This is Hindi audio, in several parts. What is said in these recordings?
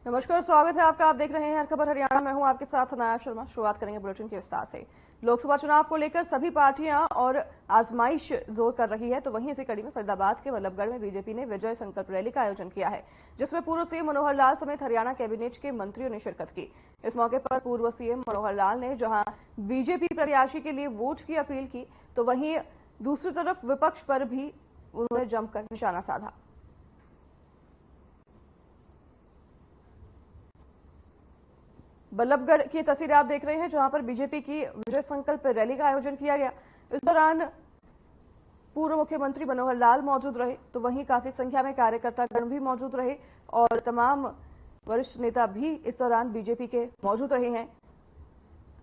नमस्कार, स्वागत है आपका। आप देख रहे हैं हर खबर हरियाणा। मैं हूं आपके साथ अनाया शर्मा। शुरुआत करेंगे बुलेटिन के विस्तार से। लोकसभा चुनाव को लेकर सभी पार्टियां और आजमाइश जोर कर रही है, तो वहीं इसी कड़ी में फरीदाबाद के वल्लभगढ़ में बीजेपी ने विजय संकल्प रैली का आयोजन किया है, जिसमें पूर्व सीएम मनोहर लाल समेत हरियाणा कैबिनेट के मंत्रियों ने शिरकत की। इस मौके पर पूर्व सीएम मनोहर लाल ने जहां बीजेपी प्रत्याशी के लिए वोट की अपील की, तो वहीं दूसरी तरफ विपक्ष पर भी उन्होंने जमकर निशाना साधा। वल्लभगढ़ की तस्वीरें आप देख रहे हैं, जहां पर बीजेपी की विजय संकल्प रैली का आयोजन किया गया। इस दौरान पूर्व मुख्यमंत्री मनोहर लाल मौजूद रहे, तो वहीं काफी संख्या में कार्यकर्तागण भी मौजूद रहे और तमाम वरिष्ठ नेता भी इस दौरान बीजेपी के मौजूद रहे हैं।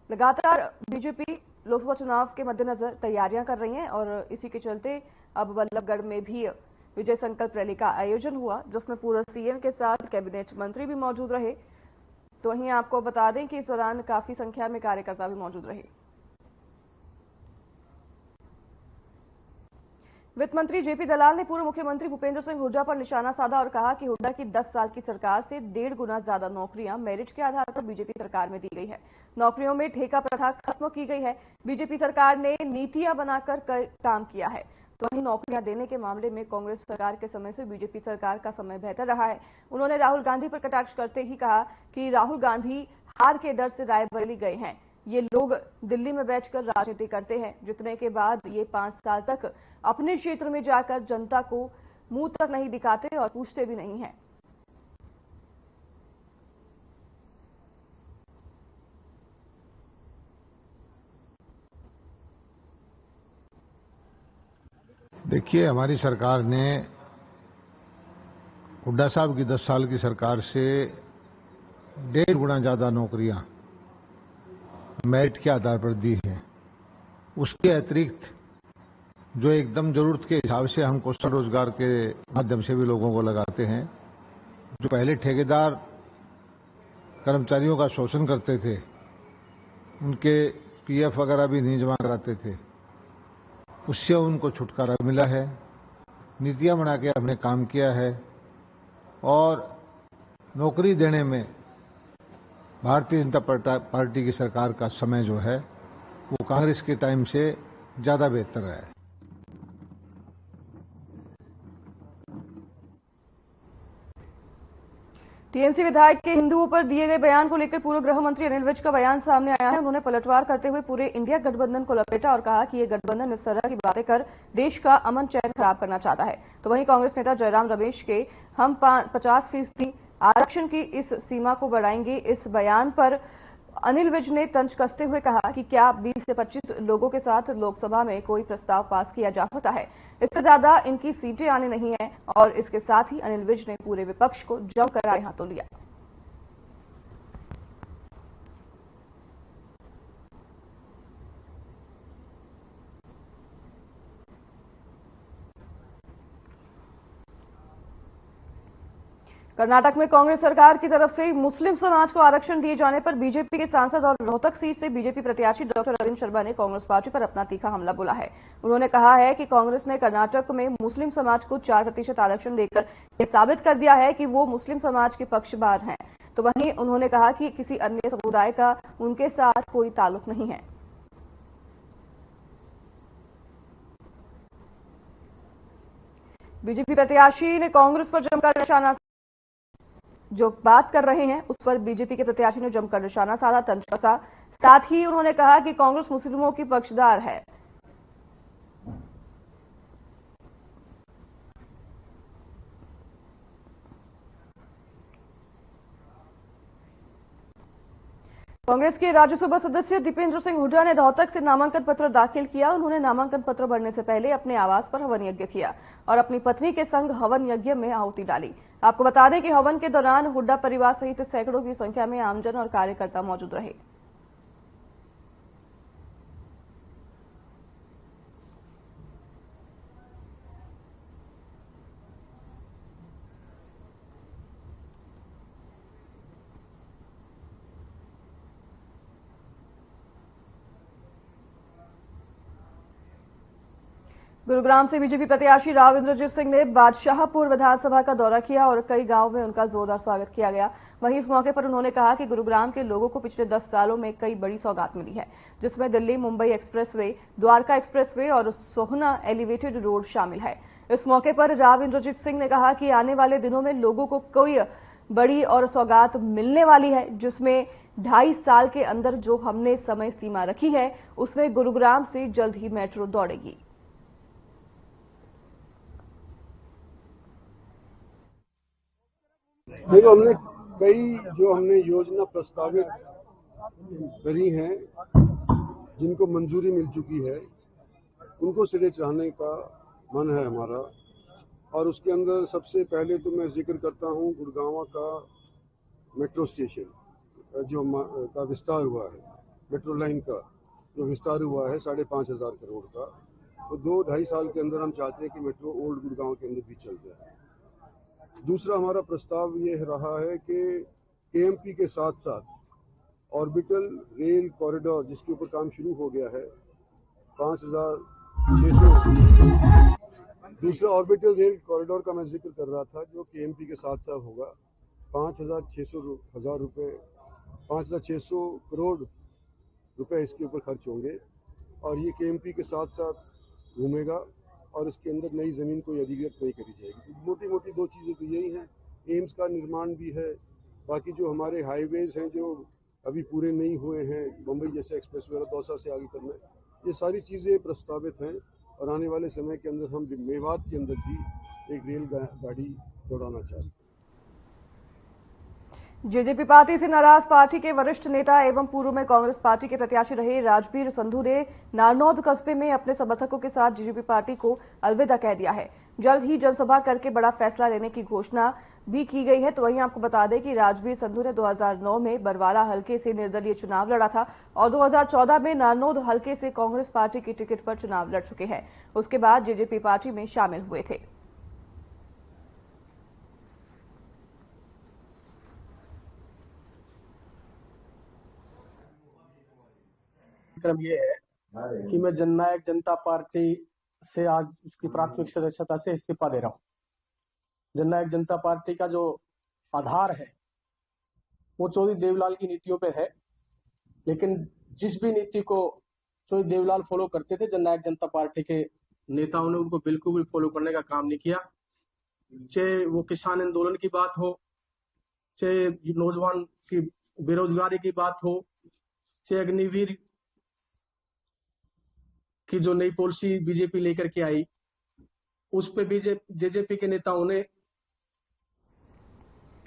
लगातार बीजेपी लोकसभा चुनाव के मद्देनजर तैयारियां कर रही है और इसी के चलते अब वल्लभगढ़ में भी विजय संकल्प रैली का आयोजन हुआ, जिसमें पूर्व सीएम के साथ कैबिनेट मंत्री भी मौजूद रहे। तो वहीं आपको बता दें कि इस दौरान काफी संख्या में कार्यकर्ता भी मौजूद रहे। वित्त मंत्री जेपी दलाल ने पूर्व मुख्यमंत्री भूपेंद्र सिंह हुड्डा पर निशाना साधा और कहा कि हुड्डा की 10 साल की सरकार से 1.5 गुना ज्यादा नौकरियां मेरिट के आधार पर बीजेपी सरकार में दी गई है। नौकरियों में ठेका प्रथा खत्म की गई है। बीजेपी सरकार ने नीतियां बनाकर काम किया है। तो वहीं नौकरियां देने के मामले में कांग्रेस सरकार के समय से बीजेपी सरकार का समय बेहतर रहा है। उन्होंने राहुल गांधी पर कटाक्ष करते ही कहा कि राहुल गांधी हार के डर से रायबरेली गए हैं। ये लोग दिल्ली में बैठकर राजनीति करते हैं, जितने के बाद ये 5 साल तक अपने क्षेत्र में जाकर जनता को मुंह तक नहीं दिखाते और पूछते भी नहीं हैं। देखिए, हमारी सरकार ने हुड्डा साहब की 10 साल की सरकार से 1.5 गुना ज्यादा नौकरियां मेरिट के आधार पर दी हैं। उसके अतिरिक्त जो एकदम जरूरत के हिसाब से हम कौशल रोजगार के माध्यम से भी लोगों को लगाते हैं, जो पहले ठेकेदार कर्मचारियों का शोषण करते थे, उनके पीएफ वगैरह भी नहीं जमा कराते थे, उससे उनको छुटकारा मिला है। नीतियां बना के हमने काम किया है और नौकरी देने में भारतीय जनता पार्टी की सरकार का समय जो है वो कांग्रेस के टाइम से ज्यादा बेहतर है। टीएमसी विधायक के हिंदुओं पर दिए गए बयान को लेकर पूर्व गृह मंत्री अनिल विज का बयान सामने आया है। उन्होंने पलटवार करते हुए पूरे इंडिया गठबंधन को लपेटा और कहा कि ये गठबंधन इस तरह की बातें कर देश का अमन चैन खराब करना चाहता है। तो वहीं कांग्रेस नेता जयराम रमेश के हम 50% आरक्षण की इस सीमा को बढ़ाएंगे इस बयान पर अनिल विज ने तंज कसते हुए कहा कि क्या 20 से 25 लोगों के साथ लोकसभा में कोई प्रस्ताव पास किया जा सकता है? इससे ज्यादा इनकी सीटें आने नहीं है। और इसके साथ ही अनिल विज ने पूरे विपक्ष को जमकर आड़े हाथों लिया। कर्नाटक में कांग्रेस सरकार की तरफ से मुस्लिम समाज को आरक्षण दिए जाने पर बीजेपी के सांसद और रोहतक सीट से बीजेपी प्रत्याशी डॉक्टर अरविंद शर्मा ने कांग्रेस पार्टी पर अपना तीखा हमला बोला है। उन्होंने कहा है कि कांग्रेस ने कर्नाटक में मुस्लिम समाज को 4% आरक्षण देकर यह साबित कर दिया है कि वो मुस्लिम समाज के पक्षपात हैं। तो वहीं उन्होंने कहा कि किसी अन्य समुदाय का उनके साथ कोई ताल्लुक नहीं है। बीजेपी प्रत्याशी ने कांग्रेस पर जमकर निशाना जो बात कर रहे हैं उस पर बीजेपी के प्रत्याशी ने जमकर निशाना साधा, तंज कसा। साथ ही उन्होंने कहा कि कांग्रेस मुस्लिमों की पक्षधर है। कांग्रेस के राज्यसभा सदस्य दीपेंद्र सिंह हुड्डा ने रोहतक से नामांकन पत्र दाखिल किया। उन्होंने नामांकन पत्र भरने से पहले अपने आवास पर हवन यज्ञ किया और अपनी पत्नी के संग हवन यज्ञ में आहुति डाली। आपको बता दें कि हवन के दौरान हुड्डा परिवार सहित सैकड़ों की संख्या में आमजन और कार्यकर्ता मौजूद रहे। गुरुग्राम से बीजेपी प्रत्याशी राव इंद्रजीत सिंह ने बादशाहपुर विधानसभा का दौरा किया और कई गांव में उनका जोरदार स्वागत किया गया। वहीं इस मौके पर उन्होंने कहा कि गुरुग्राम के लोगों को पिछले 10 सालों में कई बड़ी सौगात मिली है, जिसमें दिल्ली मुंबई एक्सप्रेसवे, द्वारका एक्सप्रेसवे और सोहना एलिवेटेड रोड शामिल है। इस मौके पर राव इंद्रजीत सिंह ने कहा कि आने वाले दिनों में लोगों को कोई बड़ी और सौगात मिलने वाली है, जिसमें 2.5 साल के अंदर जो हमने समय सीमा रखी है उसमें गुरुग्राम से जल्द ही मेट्रो दौड़ेगी। देखो, हमने योजना प्रस्तावित करी हैं, जिनको मंजूरी मिल चुकी है, उनको सिरे चढ़ाने का मन है हमारा। और उसके अंदर सबसे पहले तो मैं जिक्र करता हूं गुड़गांव का मेट्रो स्टेशन जो का विस्तार हुआ है, मेट्रो लाइन का जो विस्तार हुआ है 5,500 करोड़ का, तो 2-2.5 साल के अंदर हम चाहते हैं कि मेट्रो ओल्ड गुड़गांव के अंदर भी चल जाए। दूसरा हमारा प्रस्ताव ये रहा है कि केएमपी के साथ साथ ऑर्बिटल रेल कॉरिडोर, जिसके ऊपर काम शुरू हो गया है, 5,600। दूसरा ऑर्बिटल रेल कॉरिडोर का मैं जिक्र कर रहा था, जो केएमपी के साथ साथ होगा। 5,600 करोड़ रुपए इसके ऊपर खर्च होंगे और ये केएमपी के साथ साथ घूमेगा और इसके अंदर नई जमीन कोई अधिग्रहण नहीं करी जाएगी। तो मोटी मोटी 2 चीजें तो यही हैं। एम्स का निर्माण भी है, बाकी जो हमारे हाईवेज हैं जो अभी पूरे नहीं हुए हैं, मुंबई जैसे एक्सप्रेस वे दौसा से आगे करना है, ये सारी चीजें प्रस्तावित हैं और आने वाले समय के अंदर हम मेवात के अंदर भी एक रेल गाड़ी दौड़ाना चाहते हैं। जेजेपी पार्टी से नाराज पार्टी के वरिष्ठ नेता एवं पूर्व में कांग्रेस पार्टी के प्रत्याशी रहे राजबीर संधू ने नारनौद कस्बे में अपने समर्थकों के साथ जेजेपी पार्टी को अलविदा कह दिया है। जल्द ही जनसभा करके बड़ा फैसला लेने की घोषणा भी की गई है। तो वहीं आपको बता दें कि राजबीर संधू ने 2009 में बरवाला हलके से निर्दलीय चुनाव लड़ा था और 2014 में नारनौद हलके से कांग्रेस पार्टी की टिकट पर चुनाव लड़ चुके हैं। उसके बाद जेजेपी पार्टी में शामिल हुए थे। क्रम ये है कि मैं जननायक जनता पार्टी से आज उसकी प्राथमिक सदस्यता से इस्तीफा दे रहा हूं। जननायक जनता पार्टी का जो आधार है वो चौधरी देवलाल की नीतियों पे है, लेकिन जिस भी नीति को चौधरी देवलाल फॉलो करते थे, जननायक जनता पार्टी के नेताओं ने उनको बिल्कुल भी फॉलो करने का काम नहीं किया। चाहे वो किसान आंदोलन की बात हो, चाहे नौजवान की बेरोजगारी की बात हो, चाहे अग्निवीर की जो नई पॉलिसी बीजेपी लेकर के आई, उस पे जेजेपी के नेताओं ने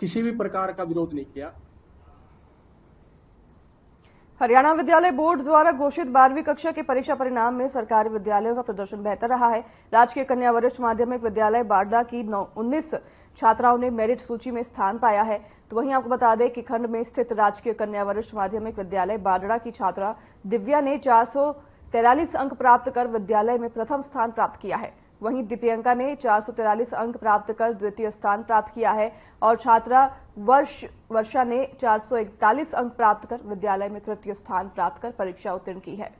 किसी भी प्रकार का विरोध नहीं किया। हरियाणा विद्यालय बोर्ड द्वारा घोषित 12वीं कक्षा के परीक्षा परिणाम में सरकारी विद्यालयों का प्रदर्शन बेहतर रहा है। राजकीय कन्या वरिष्ठ माध्यमिक विद्यालय बाडला की 19 छात्राओं ने मेरिट सूची में स्थान पाया है। तो वहीं आपको बता दें कि खंड में स्थित राजकीय कन्या वरिष्ठ माध्यमिक विद्यालय बाडला की छात्रा दिव्या ने 443 अंक प्राप्त कर विद्यालय में प्रथम स्थान प्राप्त किया है। वहीं दिव्यांका ने 443 अंक प्राप्त कर द्वितीय स्थान प्राप्त किया है और छात्रा वर्षा ने 441 अंक प्राप्त कर विद्यालय में तृतीय स्थान प्राप्त कर परीक्षा उत्तीर्ण की है।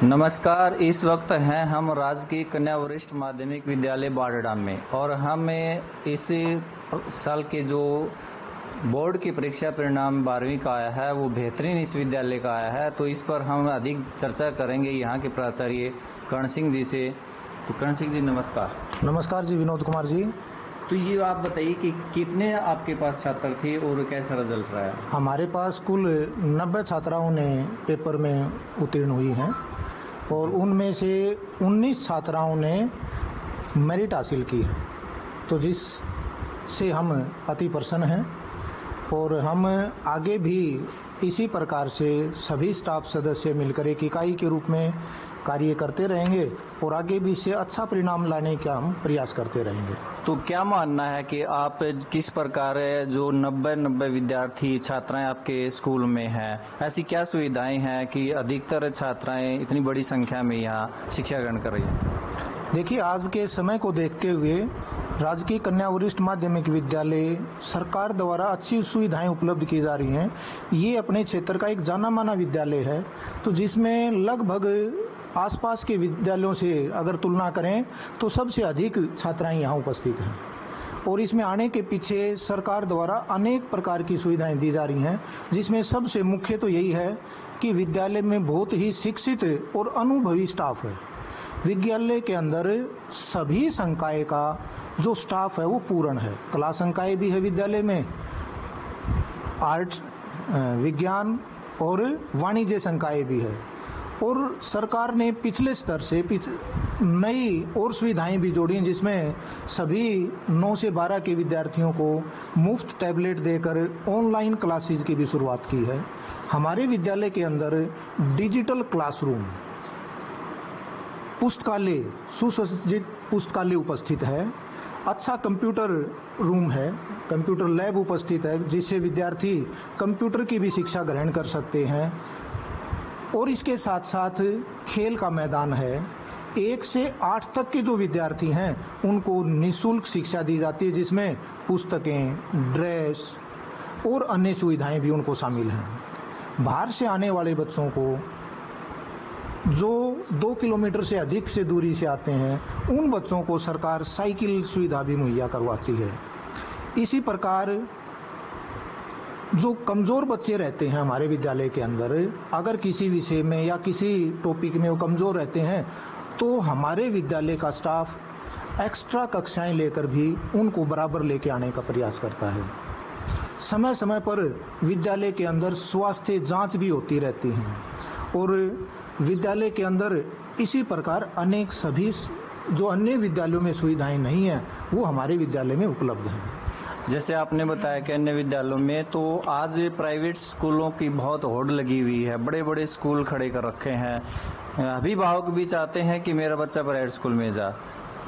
नमस्कार, इस वक्त हैं हम राजकीय कन्या वरिष्ठ माध्यमिक विद्यालय बाडड़ा में और हमें इस साल के जो बोर्ड की परीक्षा परिणाम 12वीं का आया है वो बेहतरीन इस विद्यालय का आया है। तो इस पर हम अधिक चर्चा करेंगे यहाँ के प्राचार्य कर्ण सिंह जी से। तो कर्ण सिंह जी नमस्कार। नमस्कार जी, विनोद कुमार जी। तो ये आप बताइए कि कितने आपके पास छात्र थे और कैसा रिजल्ट रहा है? हमारे पास कुल 90 छात्राओं ने पेपर में उत्तीर्ण हुई हैं और उनमें से 19 छात्राओं ने मेरिट हासिल की, तो जिससे हम अति प्रसन्न हैं और हम आगे भी इसी प्रकार से सभी स्टाफ सदस्य मिलकर एक इकाई के रूप में कार्य करते रहेंगे और आगे भी इससे अच्छा परिणाम लाने का हम प्रयास करते रहेंगे। तो क्या मानना है कि आप किस प्रकार जो 90 विद्यार्थी छात्राएं आपके स्कूल में हैं, ऐसी क्या सुविधाएं हैं कि अधिकतर छात्राएं इतनी बड़ी संख्या में यहाँ शिक्षा ग्रहण कर रही हैं? देखिए, आज के समय को देखते हुए राजकीय कन्या वरिष्ठ माध्यमिक विद्यालय सरकार द्वारा अच्छी सुविधाएं उपलब्ध की जा रही हैं। ये अपने क्षेत्र का एक जाना माना विद्यालय है, तो जिसमें लगभग आसपास के विद्यालयों से अगर तुलना करें तो सबसे अधिक छात्राएं यहाँ उपस्थित हैं। और इसमें आने के पीछे सरकार द्वारा अनेक प्रकार की सुविधाएं दी जा रही हैं, जिसमें सबसे मुख्य तो यही है कि विद्यालय में बहुत ही शिक्षित और अनुभवी स्टाफ है। विद्यालय के अंदर सभी संकाय का जो स्टाफ है वो पूर्ण है। कला संकाय भी है विद्यालय में, आर्ट, विज्ञान और वाणिज्य संकाय भी है। और सरकार ने पिछले स्तर से नई और सुविधाएं भी जोड़ी, जिसमें सभी 9 से 12 के विद्यार्थियों को मुफ्त टैबलेट देकर ऑनलाइन क्लासेज की भी शुरुआत की है। हमारे विद्यालय के अंदर डिजिटल क्लासरूम, पुस्तकालय, सुसज्जित पुस्तकालय उपस्थित है, अच्छा कंप्यूटर रूम है, कंप्यूटर लैब उपस्थित है, जिससे विद्यार्थी कंप्यूटर की भी शिक्षा ग्रहण कर सकते हैं। और इसके साथ साथ खेल का मैदान है। 1 से 8 तक के जो विद्यार्थी हैं उनको निःशुल्क शिक्षा दी जाती है, जिसमें पुस्तकें, ड्रेस और अन्य सुविधाएं भी उनको शामिल हैं। बाहर से आने वाले बच्चों को जो 2 किलोमीटर से अधिक से दूरी से आते हैं, उन बच्चों को सरकार साइकिल सुविधा भी मुहैया करवाती है। इसी प्रकार जो कमजोर बच्चे रहते हैं हमारे विद्यालय के अंदर, अगर किसी विषय में या किसी टॉपिक में वो कमजोर रहते हैं, तो हमारे विद्यालय का स्टाफ एक्स्ट्रा कक्षाएं लेकर भी उनको बराबर लेके आने का प्रयास करता है। समय समय पर विद्यालय के अंदर स्वास्थ्य जांच भी होती रहती है और विद्यालय के अंदर इसी प्रकार अनेक सभी जो अन्य विद्यालयों में सुविधाएं नहीं है वो हमारे विद्यालय में उपलब्ध हैं। जैसे आपने बताया कि अन्य विद्यालयों में तो आज प्राइवेट स्कूलों की बहुत होड़ लगी हुई है, बड़े बड़े स्कूल खड़े कर रखे हैं। अभिभावक भी चाहते हैं कि मेरा बच्चा प्राइवेट स्कूल में जा।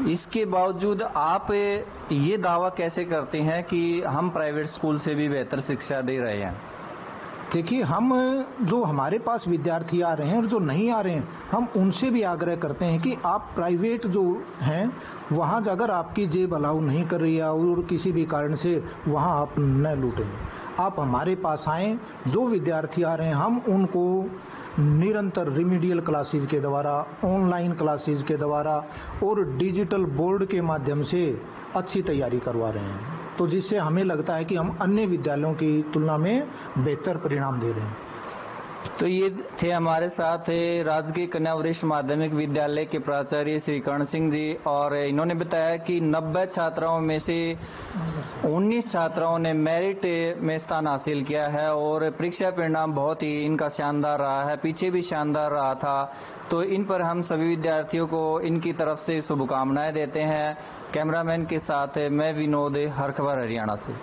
इसके बावजूद आप ये दावा कैसे करते हैं कि हम प्राइवेट स्कूल से भी बेहतर शिक्षा दे रहे हैं? देखिए, हम जो हमारे पास विद्यार्थी आ रहे हैं और जो नहीं आ रहे हैं, हम उनसे भी आग्रह करते हैं कि आप प्राइवेट जो हैं वहाँ अगर आपकी जेब अलाउ नहीं कर रही है और किसी भी कारण से वहाँ आप न लूटें, आप हमारे पास आएँ। जो विद्यार्थी आ रहे हैं हम उनको निरंतर रिमीडियल क्लासेज के द्वारा, ऑनलाइन क्लासेज के द्वारा और डिजिटल बोर्ड के माध्यम से अच्छी तैयारी करवा रहे हैं, तो जिससे हमें लगता है कि हम अन्य विद्यालयों की तुलना में बेहतर परिणाम दे रहे हैं। तो ये थे हमारे साथ राजकीय कन्या वरिष्ठ माध्यमिक विद्यालय के प्राचार्य श्री कर्ण सिंह जी, और इन्होंने बताया कि 90 छात्राओं में से 19 छात्राओं ने मेरिट में स्थान हासिल किया है और परीक्षा परिणाम बहुत ही इनका शानदार रहा है, पीछे भी शानदार रहा था। तो इन पर हम सभी विद्यार्थियों को इनकी तरफ से शुभकामनाएं देते हैं। कैमरामैन के साथ मैं विनोद, हर खबर हरियाणा से।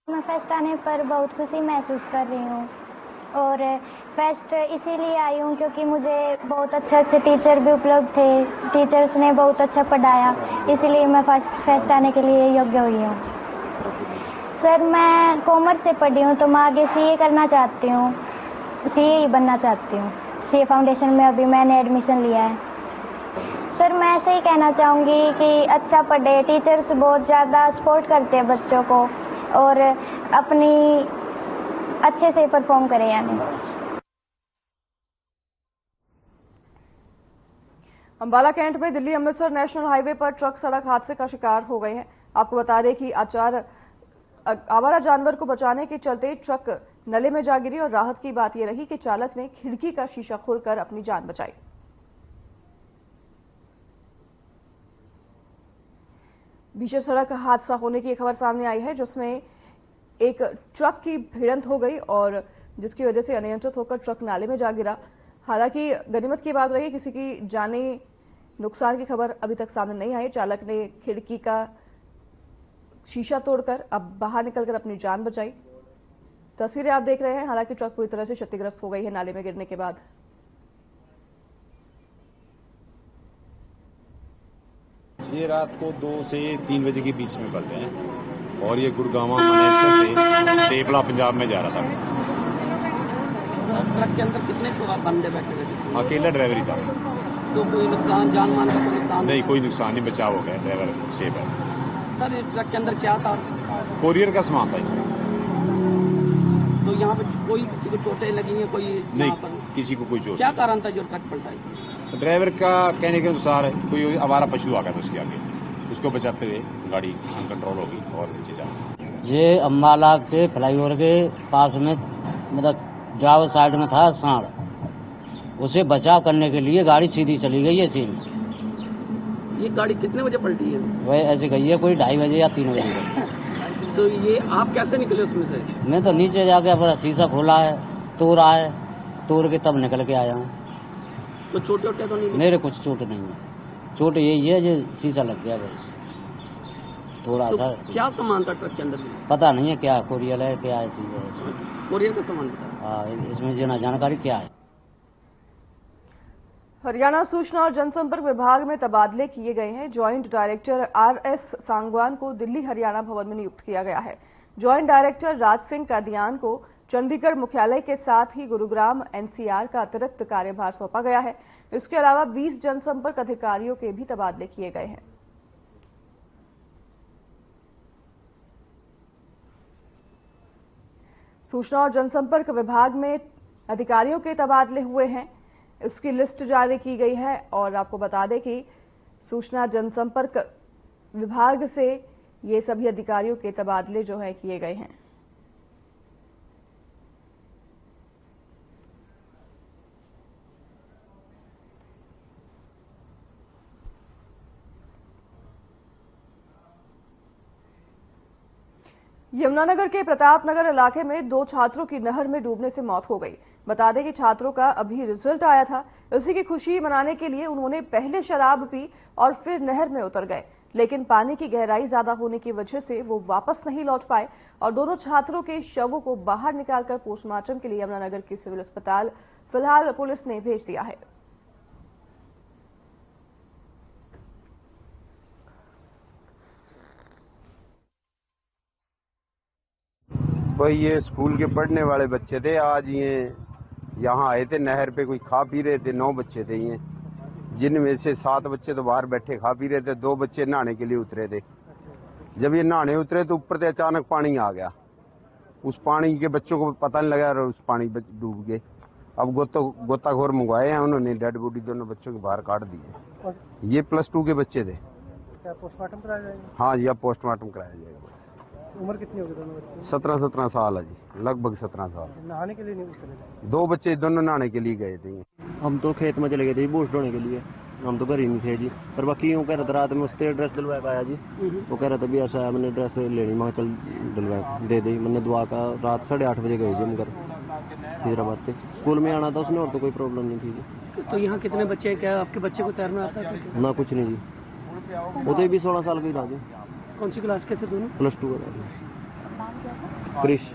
मैं फेस्ट आने पर बहुत खुशी महसूस कर रही हूँ और फेस्ट इसीलिए आई हूँ क्योंकि मुझे बहुत अच्छे टीचर भी उपलब्ध थे, टीचर्स ने बहुत अच्छा पढ़ाया, इसीलिए मैं फेस्ट आने के लिए योग्य हुई हूँ। सर, मैं कॉमर्स से पढ़ी हूँ तो मैं आगे सीए करना चाहती हूँ, सीए ही बनना चाहती हूँ। सीए फाउंडेशन में अभी मैंने एडमिशन लिया है। सर, मैं ऐसे ही कहना चाहूँगी कि अच्छा पढ़े, टीचर्स बहुत ज़्यादा सपोर्ट करते हैं बच्चों को और अपनी अच्छे से परफॉर्म करें। यानी अंबाला कैंट में दिल्ली अमृतसर नेशनल हाईवे पर ट्रक सड़क हादसे का शिकार हो गए हैं। आपको बता दें कि आवारा जानवर को बचाने के चलते ट्रक नले में जा गिरी और राहत की बात यह रही कि चालक ने खिड़की का शीशा खोलकर अपनी जान बचाई। भीषण सड़क हादसा होने की खबर सामने आई है, जिसमें एक ट्रक की भिड़ंत हो गई और जिसकी वजह से अनियंत्रित होकर ट्रक नाले में जा गिरा। हालांकि गनीमत की बात रही, किसी की जानी नुकसान की खबर अभी तक सामने नहीं आई। चालक ने खिड़की का शीशा तोड़कर अब बाहर निकलकर अपनी जान बचाई। तस्वीरें आप देख रहे हैं। हालांकि ट्रक पूरी तरह से क्षतिग्रस्त हो गई है नाले में गिरने के बाद। ये रात को 2 से 3 बजे के बीच में बजे हैं और ये गुड़गांव से तेपला पंजाब में जा रहा था। ट्रक के अंदर कितने बंदे बैठे हुए थे? अकेला ड्राइवर ही था। तो कोई नुकसान, जान माल का कोई नुकसान? नहीं, कोई नुकसान नहीं, बचाव हो गया, ड्राइवर सेफ है। सर इस ट्रक के अंदर क्या था? कोरियर का सामान था इसमें। तो यहाँ पे कोई किसी को चोटें लगी हैं? कोई नहीं, किसी को कोई चोट। क्या कारण था जो ट्रक पलटा? ड्राइवर का कहने के अनुसार कोई आवारा पशु आ गया था उसके आगे, उसको बचाते हुए गाड़ी अनकंट्रोल होगी और नीचे जा। ये अम्बाला के फ्लाईओवर के पास में मतलब ड्राइवर साइड में था सांड, उसे बचाव करने के लिए गाड़ी सीधी चली गई है सीन। ये गाड़ी कितने बजे पलटी है? वह ऐसे गई है कोई 2:30 बजे या 3 बजे गई। तो ये आप कैसे निकले उसमें से? मैं तो नीचे जाके अपना शीशा खोला है, तोड़ा है, तोड़ के तब निकल के आया हूँ। तो चोट वोटे तो नहीं? मेरे कुछ चोट नहीं है, चोट यही है जो शीशा लग गया बस थोड़ा सा। क्या सामान था ट्रक के अंदर? पता नहीं है क्या कोरियर है क्या है चीज है। कोरियर का सामान था? हाँ, इसमें जानकारी क्या है। हरियाणा सूचना और जनसंपर्क विभाग में तबादले किए गए हैं। जॉइंट डायरेक्टर RS सांगवान को दिल्ली हरियाणा भवन में नियुक्त किया गया है। जॉइंट डायरेक्टर राज सिंह कादियान को चंडीगढ़ मुख्यालय के साथ ही गुरुग्राम NCR का अतिरिक्त कार्यभार सौंपा गया है। इसके अलावा 20 जनसंपर्क अधिकारियों के भी तबादले किए गए हैं। सूचना और जनसंपर्क विभाग में अधिकारियों के तबादले हुए हैं, इसकी लिस्ट जारी की गई है। और आपको बता दें कि सूचना जनसंपर्क विभाग से ये सभी अधिकारियों के तबादले जो है किए गए हैं। यमुनानगर के प्रतापनगर इलाके में 2 छात्रों की नहर में डूबने से मौत हो गई। बता दें कि छात्रों का अभी रिजल्ट आया था, इसी की खुशी मनाने के लिए उन्होंने पहले शराब पी और फिर नहर में उतर गए, लेकिन पानी की गहराई ज्यादा होने की वजह से वो वापस नहीं लौट पाए और दोनों छात्रों के शवों को बाहर निकालकर पोस्टमार्टम के लिए यमुनानगर के सिविल अस्पताल फिलहाल पुलिस ने भेज दिया है। भाई ये स्कूल के पढ़ने वाले बच्चे थे, आज ये यहाँ आए थे नहर पे, कोई खा पी रहे थे। 9 बच्चे थे ये, जिनमें से 7 बच्चे तो बाहर बैठे खा पी रहे थे, 2 बच्चे नहाने के लिए उतरे थे। जब ये नहाने उतरे तो ऊपर से अचानक पानी आ गया, उस पानी के बच्चों को पता नहीं लगा और उस पानी डूब गए। अब गोताखोर मंगवाए हैं उन्होंने, डेड बॉडी दोनों बच्चों के बाहर काट दिए। ये +2 के बच्चे थे। क्या पोस्टमार्टम कराया जाएगा? हाँ जी, अब पोस्टमार्टम कराया जाएगा। उम्र कितनी होगी दोनों बच्चों? 17 साल है जी, लगभग 17 साल। नहाने के लिए नहीं उतरे? 2 बच्चे दोनों नहाने के लिए गए थे। हम तो खेत में चले गए थे बूस्ट ढोने के लिए, हम तो घर ही नहीं थे जी। पर बाकी यूँ कह रहा था, रात में उससे ड्रेस दिलवाया पाया जी। वो कह रहा था भी ऐसा है, मैंने ड्रेस लेनी, मैं चल दिलवा दे दी। मैंने दुआ का रात 8:30 बजे गए जी हम घर हैदराबाद से। स्कूल में आना था उसने, और तो कोई प्रॉब्लम नहीं थी जी। तो यहाँ कितने बच्चे हैं? क्या आपके बच्चे को तैरना आता है? ना कुछ नहीं जी, वो तो भी 16 साल का ही था जी। कौन सी क्लास के थे दोनों? +2 का था। क्रिश।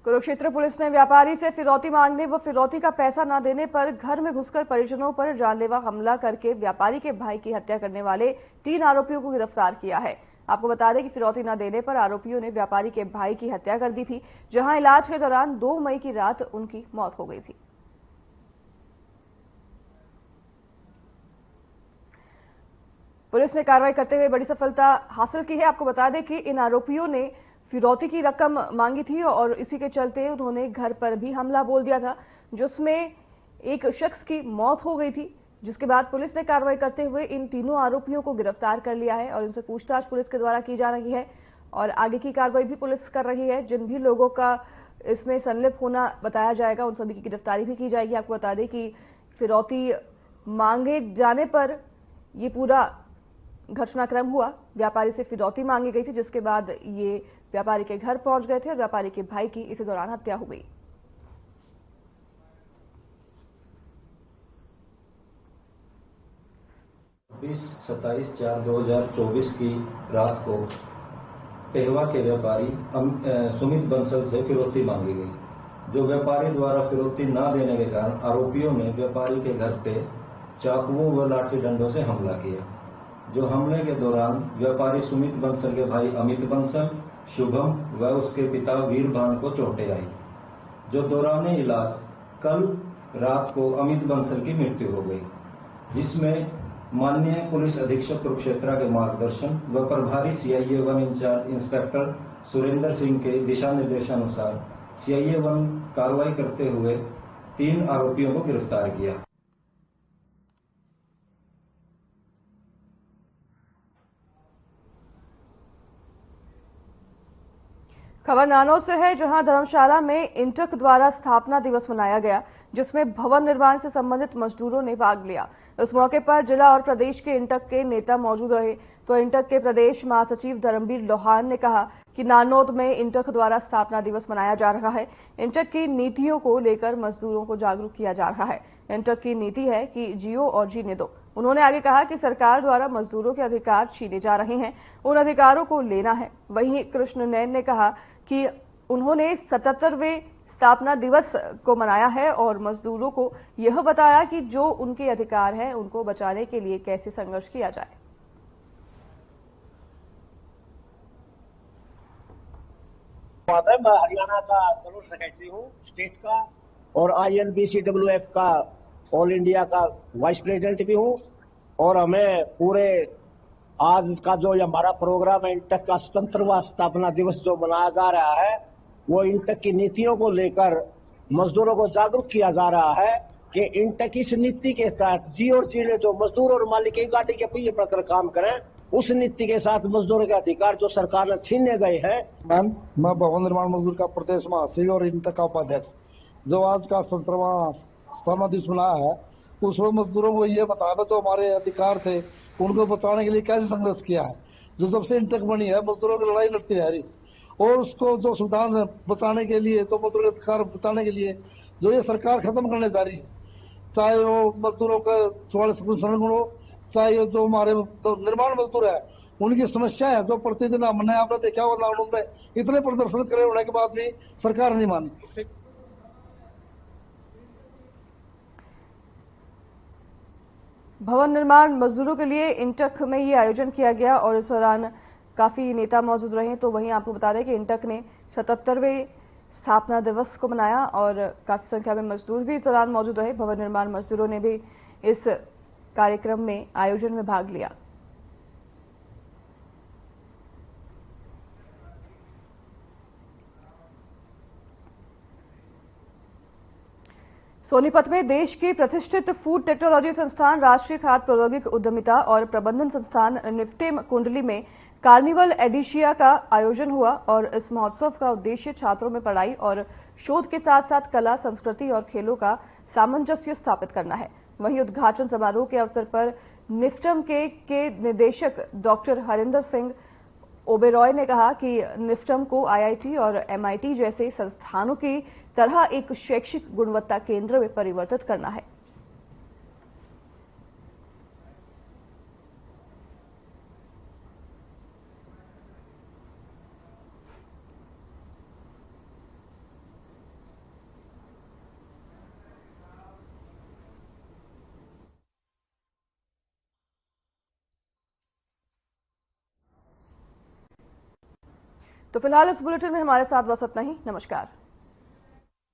कुरुक्षेत्र पुलिस ने व्यापारी से फिरौती मांगने व फिरौती का पैसा न देने पर घर में घुसकर परिजनों पर जानलेवा हमला करके व्यापारी के भाई की हत्या करने वाले 3 आरोपियों को गिरफ्तार किया है। आपको बता दें कि फिरौती न देने पर आरोपियों ने व्यापारी के भाई की हत्या कर दी थी, जहां इलाज के दौरान 2 मई की रात उनकी मौत हो गई थी। पुलिस ने कार्रवाई करते हुए बड़ी सफलता हासिल की है। आपको बता दें कि इन आरोपियों ने फिरौती की रकम मांगी थी और इसी के चलते उन्होंने घर पर भी हमला बोल दिया था, जिसमें एक शख्स की मौत हो गई थी, जिसके बाद पुलिस ने कार्रवाई करते हुए इन तीनों आरोपियों को गिरफ्तार कर लिया है और इनसे पूछताछ पुलिस के द्वारा की जा रही है और आगे की कार्रवाई भी पुलिस कर रही है। जिन भी लोगों का इसमें संलिप्त होना बताया जाएगा, उन सभी की गिरफ्तारी भी की जाएगी। आपको बता दें कि फिरौती मांगे जाने पर ये पूरा घटनाक्रम हुआ। व्यापारी से फिरौती मांगी गई थी, जिसके बाद ये व्यापारी के घर पहुंच गए थे और व्यापारी के भाई की इसी दौरान हत्या हो गई। 27/4/2024 की रात को पेहवा के व्यापारी सुमित बंसल से फिरौती मांगी गई। जो व्यापारी द्वारा फिरौती न देने के कारण आरोपियों ने व्यापारी के घर पे चाकुओं व लाठी डंडों से हमला किया। जो हमले के दौरान व्यापारी सुमित बंसल के भाई अमित बंसल, शुभम व उसके पिता वीरभान को चोटें आई, जो दौरान इलाज कल रात को अमित बंसल की मृत्यु हो गई, जिसमें माननीय पुलिस अधीक्षक कुरुक्षेत्र के मार्गदर्शन व प्रभारी CIA 1 incharge inspector Surendra Singh के दिशा निर्देशानुसार सीआईए 1 कार्रवाई करते हुए 3 आरोपियों को गिरफ्तार किया। खबर नानौद से है, जहां धर्मशाला में इंटक द्वारा स्थापना दिवस मनाया गया, जिसमें भवन निर्माण से संबंधित मजदूरों ने भाग लिया। इस मौके पर जिला और प्रदेश के इंटक के नेता मौजूद रहे। तो इंटक के प्रदेश महासचिव धर्मवीर लोहान ने कहा कि नानौद में इंटक द्वारा स्थापना दिवस मनाया जा रहा है। इंटक की नीतियों को लेकर मजदूरों को जागरूक किया जा रहा है। इंटक की नीति है कि जियो और जीने दो। उन्होंने आगे कहा कि सरकार द्वारा मजदूरों के अधिकार छीने जा रहे हैं, उन अधिकारों को लेना है। वहीं कृष्ण नैन ने कहा कि उन्होंने 77वें स्थापना दिवस को मनाया है और मजदूरों को यह बताया कि जो उनके अधिकार हैं उनको बचाने के लिए कैसे संघर्ष किया जाए। मैं हरियाणा का जनरल सेक्रेटरी हूँ स्टेट का, और INBCWF का ऑल इंडिया का वाइस प्रेसिडेंट भी हूँ। और हमें पूरे आज का जो हमारा प्रोग्राम है इंटक का 77वां स्थापना दिवस जो मनाया जा रहा है, वो इंटक की नीतियों को लेकर मजदूरों को जागरूक किया जा रहा है कि इंटक इस नीति के साथ जी और जीने जो मजदूर और मालिक एक गाड़ी के पहिए पकड़ काम करें, उस नीति के साथ मजदूरों के अधिकार जो सरकार ने छीने गए हैं। मैं भवन निर्माण मजदूर का प्रदेश महासचिव और इंटक का उपाध्यक्ष, जो आज का 77वां स्थापना दिवस मनाया है, उसमें मजदूरों को ये बताया जो हमारे अधिकार थे उनको बचाने के लिए कैसे संघर्ष किया है। जो जब से इंटक बनी है मजदूरों की लड़ाई लड़ती है और उसको जो संविधान बचाने के लिए, जो मजदूरों के अधिकार बचाने के लिए जो ये सरकार खत्म करने जा रही है, चाहे वो मजदूरों का 44 संरक्षण हो, चाहे जो हमारे निर्माण मजदूर है उनकी समस्या है जो प्रतिदिन हमने आपने देखा होगा लॉकडाउन में इतने प्रदर्शन करे होने के बाद भी सरकार नहीं मानी। भवन निर्माण मजदूरों के लिए इंटक में ये आयोजन किया गया और इस दौरान काफी नेता मौजूद रहे। तो वहीं आपको बता दें कि इंटक ने 77वें स्थापना दिवस को मनाया और काफी संख्या में मजदूर भी इस दौरान मौजूद रहे। भवन निर्माण मजदूरों ने भी इस कार्यक्रम में आयोजन में भाग लिया। सोनीपत में देश के प्रतिष्ठित फूड टेक्नोलॉजी संस्थान राष्ट्रीय खाद्य प्रौद्योगिकी उद्यमिता और प्रबंधन संस्थान निफ्टेम कुंडली में कार्निवल एडिशिया का आयोजन हुआ और इस महोत्सव का उद्देश्य छात्रों में पढ़ाई और शोध के साथ साथ कला, संस्कृति और खेलों का सामंजस्य स्थापित करना है। वहीं उद्घाटन समारोह के अवसर पर निफ्टम के निदेशक डॉक्टर हरिंदर सिंह ओबेरॉय ने कहा कि निफ्टम को IIT और MIT जैसे संस्थानों की तरह एक शैक्षिक गुणवत्ता केंद्र में परिवर्तित करना है। तो फिलहाल इस बुलेटिन में हमारे साथ बस इतना ही। नमस्कार।